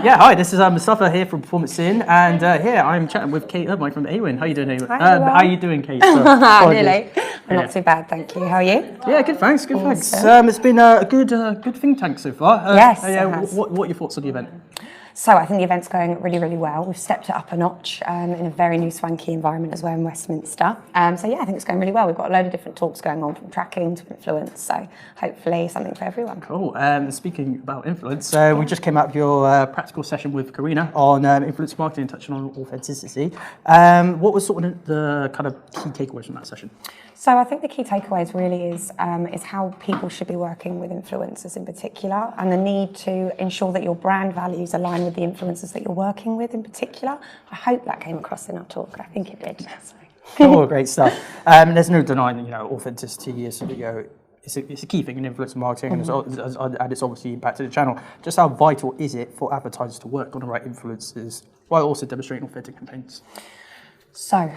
Yeah, hi, this is Mustafa here from Performance In, and here I'm chatting with Kate Irvine from AWIN. How are you doing, AWIN? Hi, How are you doing, Kate? Nearly. I'm not too bad, thank you. How are you? Yeah, good, thanks, good, thanks. Awesome. It's been a good think tank so far. Yes, it Yeah, has. what are your thoughts on the event? So I think the event's going really, really well. We've stepped it up a notch in a very new swanky environment as well in Westminster. So yeah, I think it's going really well. We've got a load of different talks going on from tracking to influence. So hopefully something for everyone. Cool. Speaking about influence, we just came out of your practical session with Karina on influence marketing, touching on authenticity. What was sort of the kind of key takeaways from that session? So I think the key takeaways really is how people should be working with influencers in particular, and the need to ensure that your brand values align with the influencers that you're working with in particular. I hope that came across in our talk. I think it did. Cool, great stuff. There's no denying that authenticity is it's a key thing in influencer marketing, and it's obviously impacted the channel. Just how vital is it for advertisers to work on the right influencers while also demonstrating authentic campaigns? So,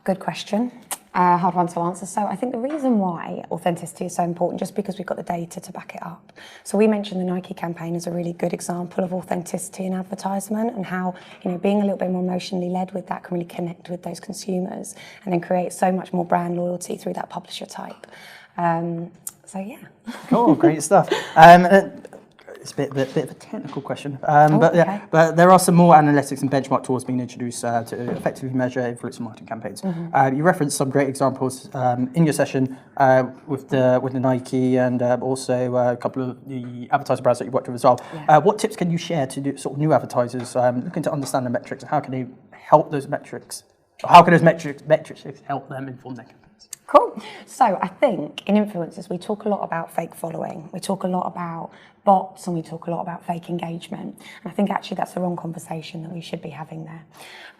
good question. Hard one to answer. So I think the reason why authenticity is so important, just because we've got the data to back it up. So we mentioned the Nike campaign as a really good example of authenticity in advertisement, and how being a little bit more emotionally led with that can really connect with those consumers and then create so much more brand loyalty through that publisher type. So yeah. Cool, great stuff. It's a bit of a technical question, Okay. but there are some more analytics and benchmark tools being introduced to effectively measure influencer marketing campaigns. You referenced some great examples in your session with the Nike and also a couple of the advertiser brands that you worked with as well. Yeah. What tips can you share to sort of new advertisers looking to understand the metrics, and how can they help those metrics? Or how can those metrics help them inform their campaigns? Cool. So I think in influencers, we talk a lot about fake following. We talk a lot about bots, and we talk a lot about fake engagement. And I think actually that's the wrong conversation that we should be having there.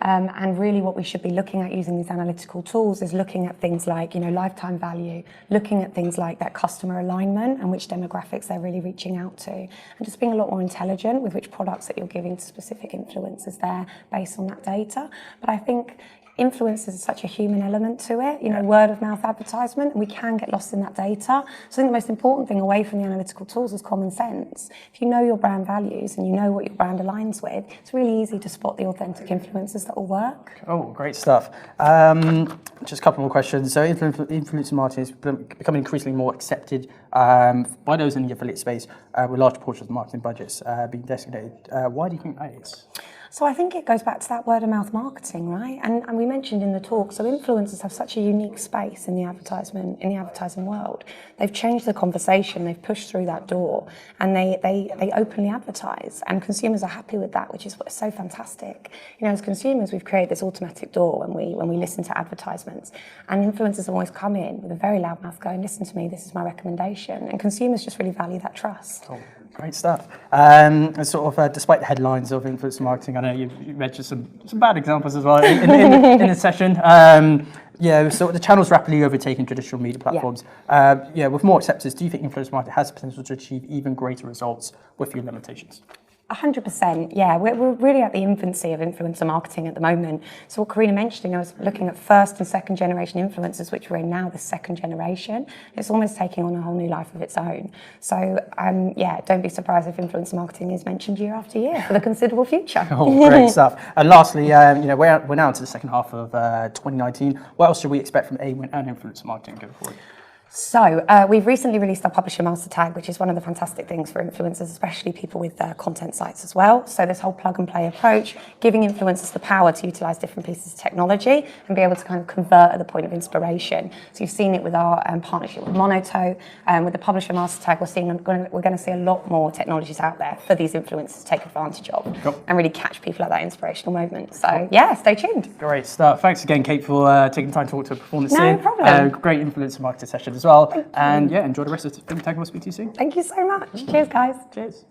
And really what we should be looking at using these analytical tools is looking at things like, lifetime value, looking at things like that customer alignment and which demographics they're really reaching out to, and just being a lot more intelligent with which products that you're giving to specific influencers there based on that data. But I think influence is such a human element to it, word of mouth advertisement, and we can get lost in that data. So I think the most important thing away from the analytical tools is common sense. If you know your brand values and you know what your brand aligns with, it's really easy to spot the authentic influencers that will work. Oh, great stuff. Just a couple more questions. So influencer marketing is becoming increasingly more accepted by those in the affiliate space, with large portions of marketing budgets being designated. Why do you think that is? So I think it goes back to that word of mouth marketing, right? And we mentioned in the talk, so influencers have such a unique space in the advertising world. They've changed the conversation, they've pushed through that door, and they openly advertise, and consumers are happy with that, which is what's so fantastic. As consumers, we've created this automatic door when we listen to advertisements, and influencers have always come in with a very loud mouth going, listen to me, this is my recommendation, and consumers just really value that trust. Oh, great stuff. And sort of, despite the headlines of influencer marketing, I know you mentioned some bad examples as well in the session. So the channel's rapidly overtaking traditional media platforms. With more acceptance, do you think influencer marketing has the potential to achieve even greater results with few limitations? 100%, yeah. We're really at the infancy of influencer marketing at the moment. So what Karina mentioned, I was looking at first and second generation influencers, which we're in now the second generation. It's almost taking on a whole new life of its own. So don't be surprised if influencer marketing is mentioned year after year for the considerable future. Oh, great stuff. And lastly, we're now into the second half of 2019. What else should we expect from AWIN and influencer marketing going forward? So we've recently released our Publisher Master Tag, which is one of the fantastic things for influencers, especially people with content sites as well. So this whole plug and play approach, giving influencers the power to utilize different pieces of technology and be able to kind of convert at the point of inspiration. So you've seen it with our partnership with Monoto, with the Publisher Master Tag. We're going to see a lot more technologies out there for these influencers to take advantage of and really catch people at that inspirational moment. So stay tuned. Great stuff. Thanks again, Kate, for taking time to talk to Performance In. No problem. Great influencer marketing session as well. And enjoy the rest of the film tag. We'll speak to you soon. Thank you so much. Cheers, guys. Cheers.